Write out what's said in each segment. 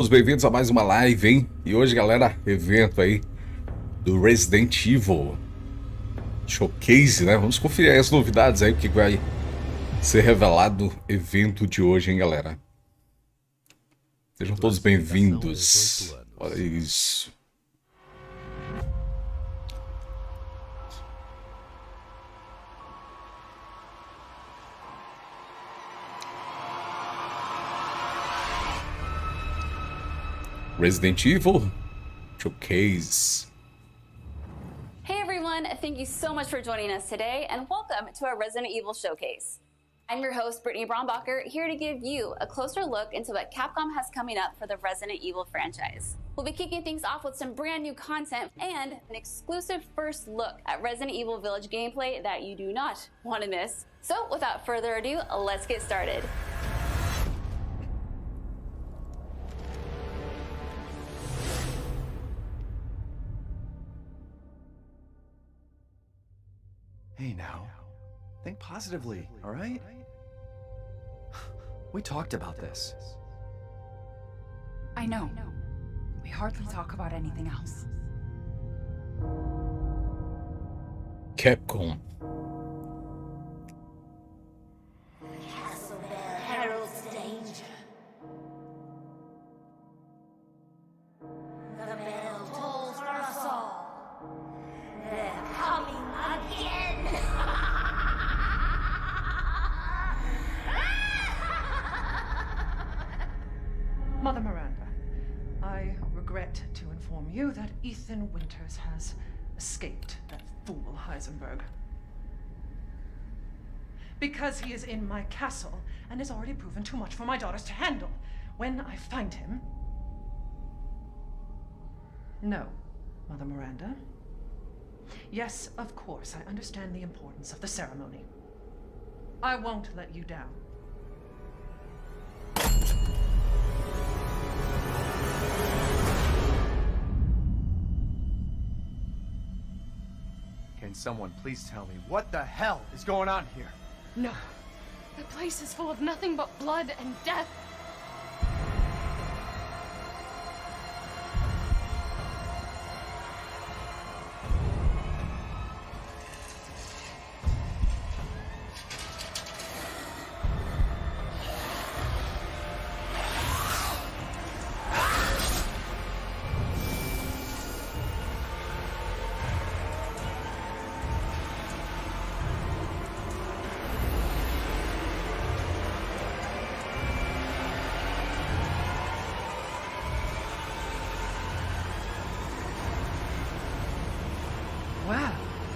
Todos bem-vindos a mais uma live, hein? E hoje, galera, evento aí do Resident Evil Showcase, né? Vamos conferir aí as novidades aí, o que vai ser revelado no evento de hoje, hein, galera? Sejam todos bem-vindos. Olha isso. Resident Evil Showcase. Hey everyone, thank you so much for joining us today and welcome to our Resident Evil Showcase. I'm your host, Brittany Brombacher, here to give you a closer look into what Capcom has coming up for the Resident Evil franchise. We'll be kicking things off with some brand new content and an exclusive first look at Resident Evil Village gameplay that you do not want to miss. So without further ado, let's get started. Hey now, think positively, all right? We talked about this. I know. We hardly talk about anything else. Capcom. Castle Bell heralds danger. The bell tolls for us all. They're coming again. Mother Miranda, I regret to inform you that Ethan Winters has escaped that fool Heisenberg. Because he is in my castle and has already proven too much for my daughters to handle. When I find him... No, Mother Miranda. Yes, of course, I understand the importance of the ceremony. I won't let you down. Can someone please tell me what the hell is going on here? No. The place is full of nothing but blood and death.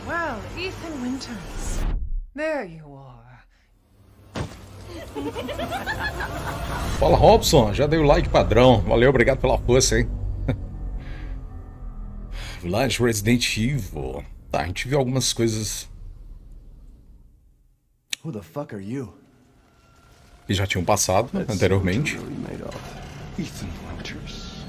Well, Ethan Winters. There you are. Fala, Robson. Já dei o like padrão. Valeu, obrigado pela força, hein? Village Resident Evil. Tá, a gente viu algumas coisas Who the fuck are you? que já tinham passado anteriormente. Ethan Winters.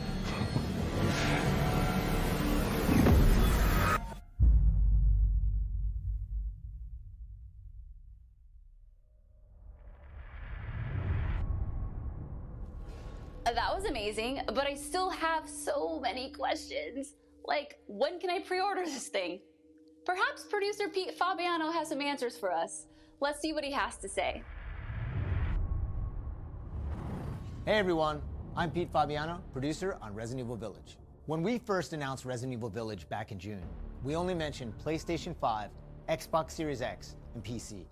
That was amazing, but I still have so many questions. Like, when can I pre-order this thing? Perhaps producer Pete Fabiano has some answers for us. Let's see what he has to say. Hey everyone, I'm Pete Fabiano, producer on Resident Evil Village. When we first announced Resident Evil Village back in June, we only mentioned PlayStation 5, Xbox Series X, and PC.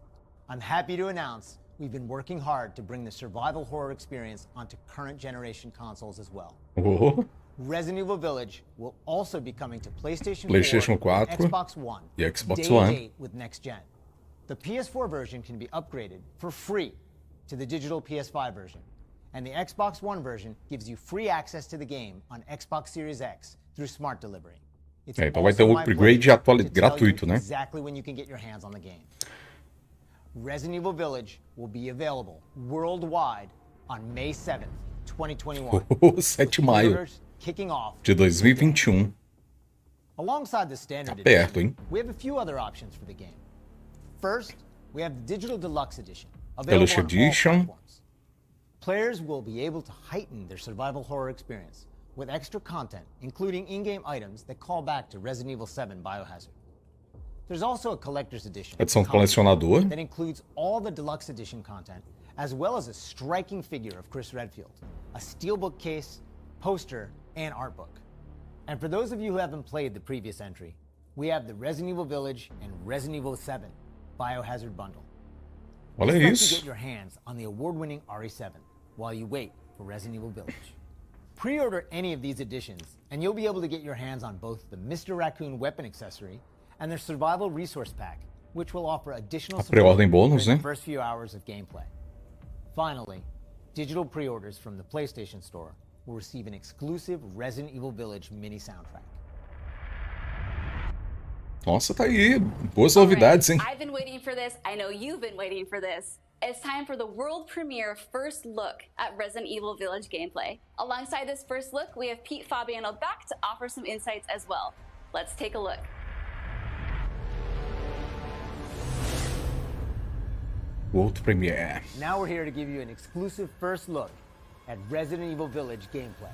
I'm happy to announce we've been working hard to bring the survival horror experience onto current generation consoles as well. Oh, Resident Evil Village will also be coming to PlayStation PlayStation 4 and 4 Xbox One, e Xbox day One. and date with next gen. The PS4 version can be upgraded for free to the digital PS5 version, and the Xbox One version gives you free access to the game on Xbox Series X through Smart Delivery. It's então vai ter also um my upgrade pleasure to tell gratuito, you né? exactly when you can get your hands on the game. Resident Evil Village will be available worldwide on May 7th, 2021. 7 de with maio pre-orders kicking off de 2021. Alongside the standard Tá perto, edition, hein? we have a few other options for the game. First, we have the Digital Deluxe Edition, available Deluxe on all Edition. platforms. Players will be able to heighten their survival horror experience with extra content, including in-game items that call back to Resident Evil 7 Biohazard. There's also a collector's edition Edição colecionador. that includes all the deluxe edition content, as well as a striking figure of Chris Redfield, a steelbook case, poster, and art book. And for those of you who haven't played the previous entry, we have the Resident Evil Village and Resident Evil 7 Biohazard bundle. Olha Just like to isso. get your hands on the award-winning RE7 while you wait for Resident Evil Village. Pre-order any of these editions, and you'll be able to get your hands on both the Mr. Raccoon weapon accessory and their survival resource pack, which will offer additional A support pre-ordem bônus, during né? the first few hours of gameplay. Finally, digital pre-orders from the PlayStation Store will receive an exclusive Resident Evil Village mini soundtrack. Nossa, tá aí. Boas novidades, hein? I've been waiting for this. I know you've been waiting for this. It's time for the world premiere first look at Resident Evil Village gameplay. Alongside this first look, we have Pete Fabiano back to offer some insights as well. Let's take a look. World Premiere. Now we're here to give you an exclusive first look at Resident Evil Village gameplay.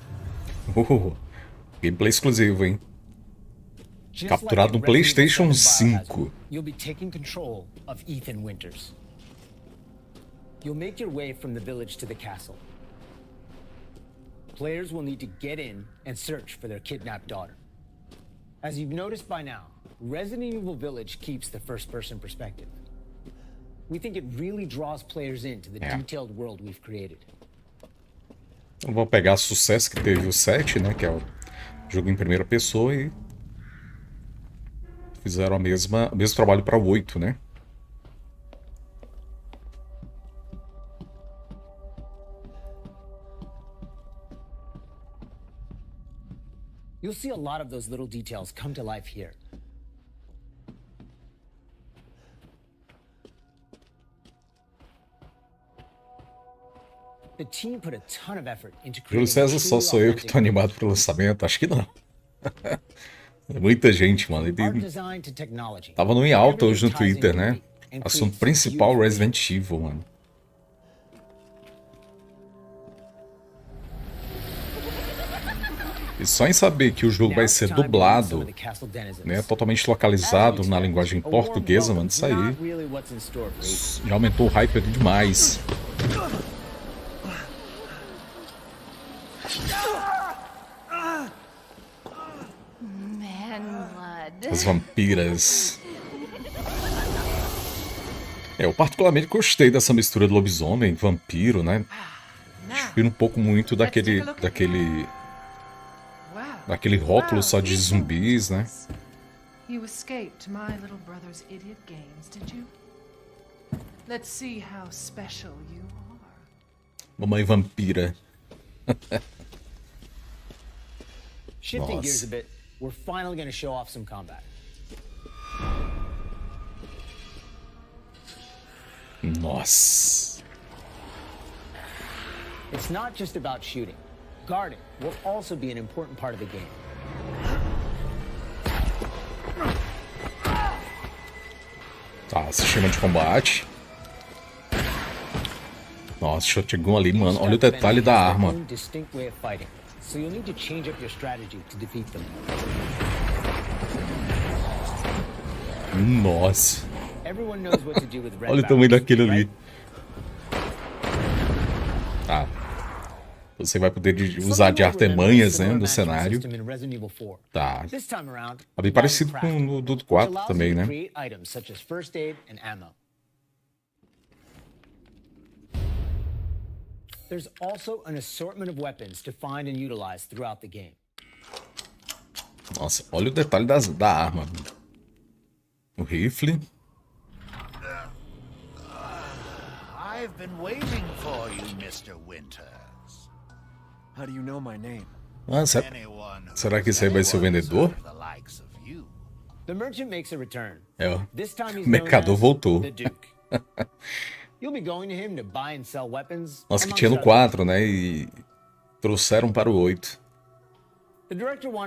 Gameplay exclusivo, hein? Just Capturado no like in Resident PlayStation Evil 7 5. Biohazard, you'll be taking control of Ethan Winters. You'll make your way from the village to the castle. Players will need to get in and search for their kidnapped daughter. As you've noticed by now, Resident Evil Village keeps the first-person perspective. We think it really draws players into the detailed world we've created. Vou pegar o sucesso que teve o 7, né? Que é o jogo em primeira pessoa, e fizeram o mesmo trabalho para o 8, né? You'll see a lot of those little details come to life here. The team put a ton of effort into Júlio creating a César, só truly sou eu que authentic tô animado pro lançamento? Acho que não. É muita gente, mano. art design to technology. Tava no em alta hoje no Everything ties Twitter, in né? great and Assunto creates principal beautiful Resident Evil, mano. E só em saber que o jogo vai ser dublado, né, totalmente localizado na linguagem portuguesa, mano, isso aí já aumentou o hype ali demais. As vampiras. Eu particularmente gostei dessa mistura de lobisomem, vampiro, né? Inspira um pouco muito daquele rótulo só de zumbis, né? You escaped my little brother's idiot games, did you? Let's see how special you are. Mamãe vampira. Shifting gears a bit, we're finally going to show off some combat. Nossa. It's not just about shooting. Guarding will also be an important part of the game. Tá, sistema de combate. Nossa, shotgun ali, mano. Olha o detalhe da arma. Nossa. Olha o tamanho daquele ali. Tá. Você vai poder usar de artimanhas, né, no cenário. Tá. Tá bem parecido com o do 4 também, né? There's also an assortment of weapons to find and utilize throughout the game. Nossa, olha o detalhe da arma. O rifle. I've been waiting for you, Mr. Winters. How do you know my name? Ah, será que esse aí vai ser o vendedor? The merchant makes a return. É, o This time he's mercador known as voltou. the Duke. You'll be going to him to buy and sell weapons. Nossa, que tinha no 4, né? E trouxeram para o 8.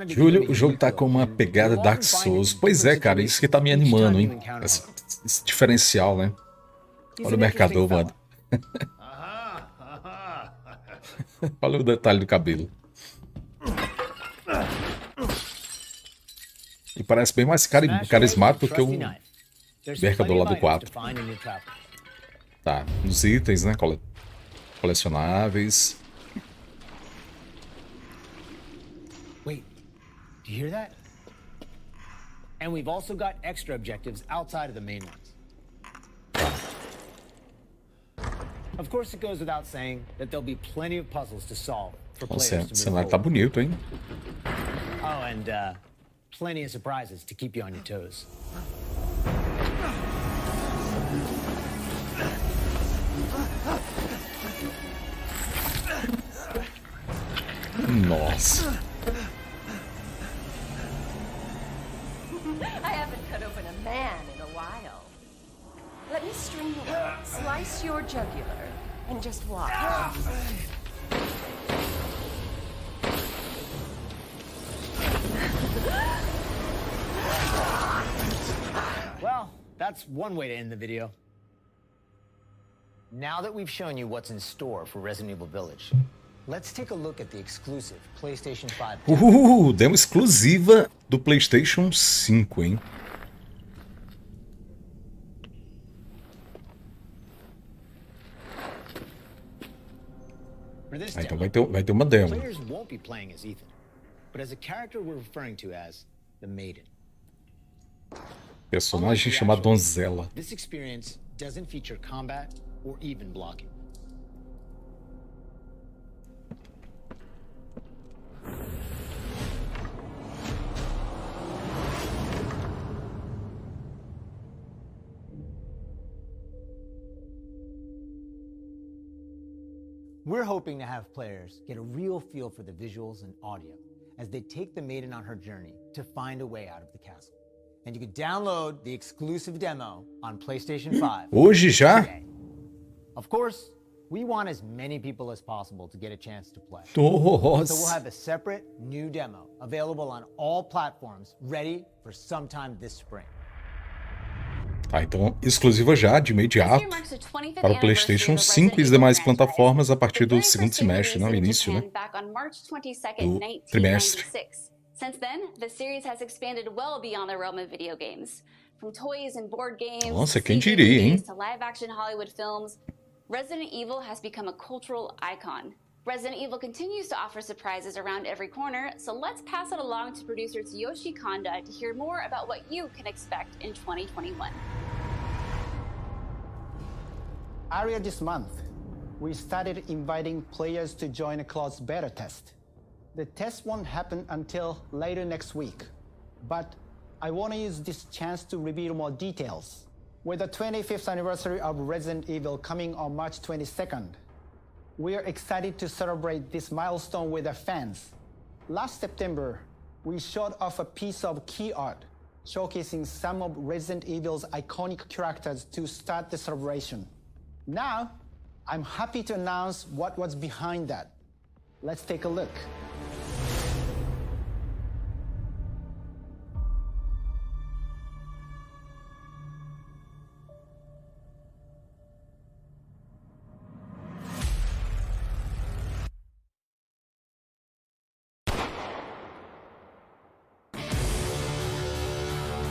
Júlio, o jogo tá com uma pegada Dark Souls. Pois é, cara, isso que tá me animando, hein? Esse diferencial, né? Olha o mercador, mano. Olha o detalhe do cabelo. E parece bem mais carismático que o mercador lá do 4. Tá, os itens, né? Colecionáveis. Wait, do you hear that? And we've also got extra objectives outside of the main ones. Of course, it goes without saying that there'll be plenty of puzzles to solve for players to move O cenário tá forward. bonito, hein? Oh, and plenty of surprises to keep you on your toes. Nossa. I haven't cut open a man in a while. Let me string you up, slice your jugular, and just watch. Well, that's one way to end the video. Now that we've shown you what's in store for Resident Evil Village, let's take a look at the exclusive PlayStation 5. Demo exclusiva do PlayStation 5, hein? For this Então demo, vai ter uma demo. players won't be playing as Ethan, but as a character we're referring to as the Maiden. Personagem chamado Donzela. This experience doesn't feature combat or even blocking. We're hoping to have players get a real feel for the visuals and audio as they take the Maiden on her journey to find a way out of the castle. And you can download the exclusive demo on PlayStation 5. Hoje já? today. Of course, we want as many people as possible to get a chance to play. So we'll have a separate new demo available on all platforms, ready for sometime this spring. Tá, então exclusiva já, de imediato, para o PlayStation 5 e as demais plataformas a partir do segundo semestre, não, início, né? Do trimestre. Since then, the series has expanded well beyond the realm of video games. From toys and board games, Nossa, quem CG diria, hein? movies to live-action Hollywood films, Resident Evil has become a cultural icon. Resident Evil continues to offer surprises around every corner, so let's pass it along to producer Tsuyoshi Kanda to hear more about what you can expect in 2021. Earlier this month, we started inviting players to join a closed beta test. The test won't happen until later next week, but I want to use this chance to reveal more details. With the 25th anniversary of Resident Evil coming on March 22nd, we are excited to celebrate this milestone with our fans. Last September, we showed off a piece of key art showcasing some of Resident Evil's iconic characters to start the celebration. Now, I'm happy to announce what was behind that. Let's take a look.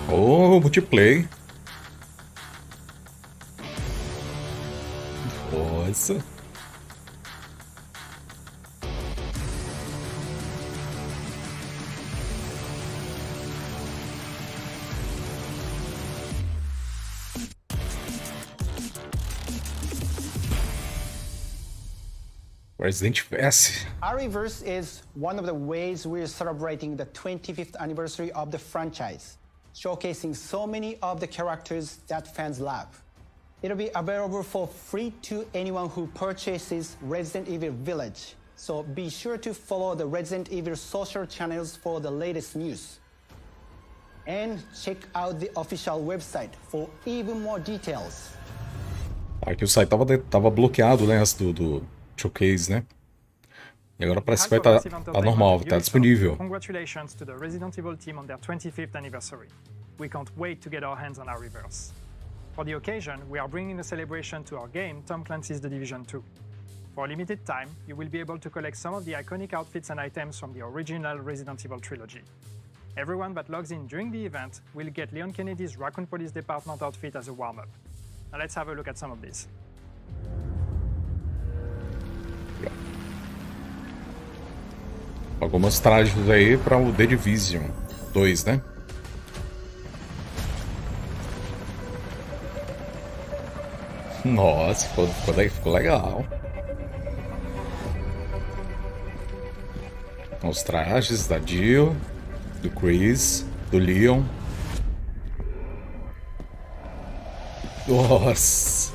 Oh, multiplayer. Nossa. Resident Evil. Ariverse is one of the ways we're celebrating the 25th anniversary of the franchise, showcasing so many of the characters that fans love. It'll be available for free to anyone who purchases Resident Evil Village, so be sure to follow the Resident Evil social channels for the latest news. And check out the official website for even more details. Aqui o site tava bloqueado, né, antes do showcase, né? E agora parece que vai tá normal, tá disponível. Congratulations to the Resident Evil team on their 25th anniversary. We can't wait to get our hands on our reverse. For the occasion, we are bringing a celebration to our game, Tom Clancy's The Division 2. For a limited time, you will be able to collect some of the iconic outfits and items from the original Resident Evil trilogy. Everyone that logs in during the event will get Leon Kennedy's Raccoon Police Department outfit as a warm-up. Now let's have a look at some of these. Alguns trajes aí para o The Division 2, né? Nossa, ficou legal. Os trajes da Jill, do Chris, do Leon. Nossa.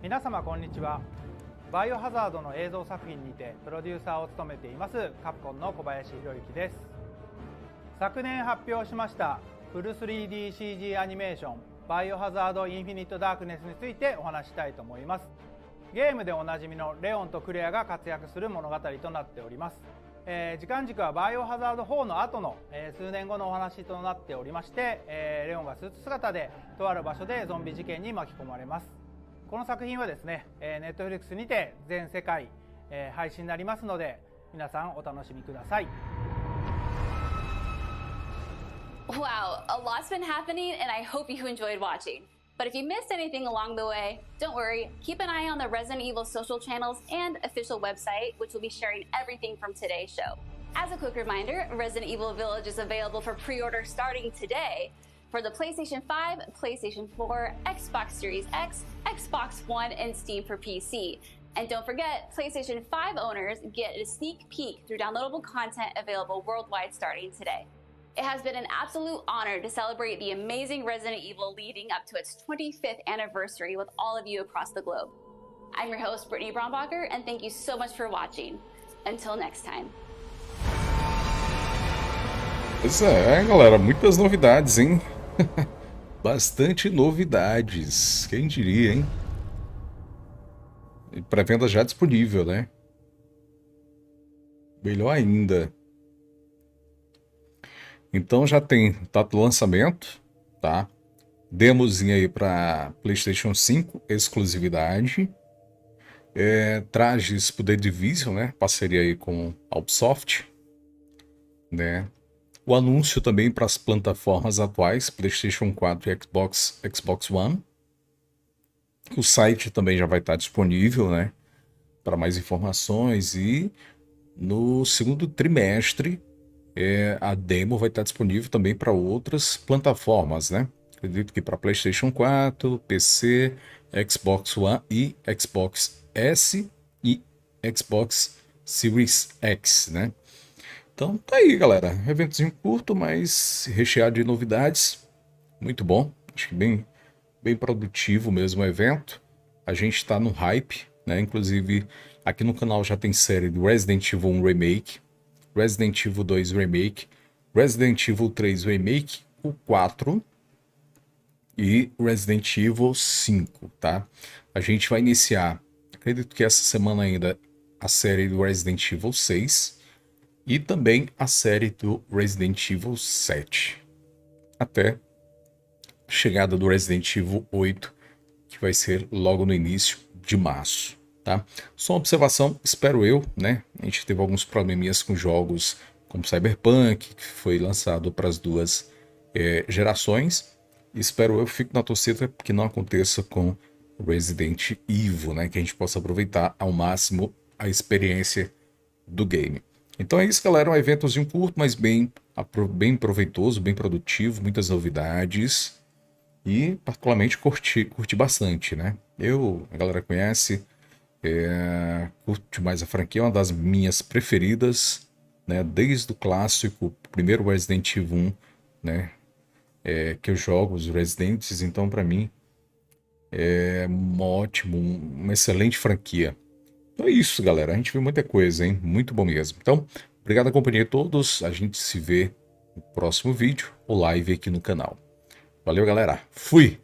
Minasama, konnichiwa. バイオハザードの映像作品にてプロデューサーを務めていますカプコンの小林博之です。昨年発表しましたフル 3DCG アニメーションバイオハザードインフィニットダークネスについてお話したいと思います。ゲームでおなじみのレオンとクレアが活躍する物語となっております。時間軸はバイオハザード4の後の、数年後のお話となっておりまして、レオンがスーツ姿でとある場所でゾンビ事件に巻き込まれます。この作品はですね、Netflix にて全世界、配信になりますので皆さんお楽しみください。 Wow, a lot's been happening and I hope you enjoyed watching. But if you missed anything along the way, don't worry, keep an eye on the Resident Evil social channels and official website, which will be sharing everything from today's show. As a quick reminder, Resident Evil Village is available for pre-order starting today for the PlayStation 5, PlayStation 4, Xbox Series X, Xbox One, and Steam for PC. And don't forget, PlayStation 5 owners get a sneak peek through downloadable content available worldwide starting today. It has been an absolute honor to celebrate the amazing Resident Evil leading up to its 25th anniversary with all of you across the globe. I'm your host, Brittany Brombacher, and thank you so much for watching. Until next time. Pois é, galera, muitas novidades, hein? Bastante novidades, quem diria, hein? E pré-venda já disponível, né? Melhor ainda. Então já tem data do lançamento, tá? Demozinho aí para PlayStation 5, exclusividade. Trajes pro The Division, né? Parceria aí com a Ubisoft, né? O anúncio também para as plataformas atuais, PlayStation 4 e Xbox One. O site também já vai estar disponível, né? Para mais informações. E no segundo trimestre, a demo vai estar disponível também para outras plataformas, né? Acredito que para PlayStation 4, PC, Xbox One e Xbox S e Xbox Series X, né? Então tá aí, galera. Eventozinho curto, mas recheado de novidades. Muito bom. Acho que bem produtivo mesmo o evento. A gente está no hype, né? Inclusive, aqui no canal já tem série do Resident Evil 1 Remake, Resident Evil 2 Remake, Resident Evil 3 Remake, o 4 e Resident Evil 5, tá? A gente vai iniciar, acredito que essa semana ainda, a série do Resident Evil 6 e também a série do Resident Evil 7, até a chegada do Resident Evil 8, que vai ser logo no início de março. Tá? Só uma observação, espero eu, né? A gente teve alguns probleminhas com jogos como Cyberpunk, que foi lançado para as duas gerações. Espero eu, fico na torcida que não aconteça com Resident Evil, né? Que a gente possa aproveitar ao máximo a experiência do game. Então é isso, galera. Um eventozinho curto, mas bem proveitoso, bem produtivo, muitas novidades. E particularmente curti bastante, né? A galera conhece. Curto mais a franquia, é uma das minhas preferidas, né? Desde o clássico, o primeiro Resident Evil 1, né? Que eu jogo os Residents, então para mim é uma excelente franquia. Então é isso, galera, a gente viu muita coisa, hein? Muito bom mesmo. Então, obrigado a companhia de todos, a gente se vê no próximo vídeo ou live aqui no canal. Valeu, galera, fui!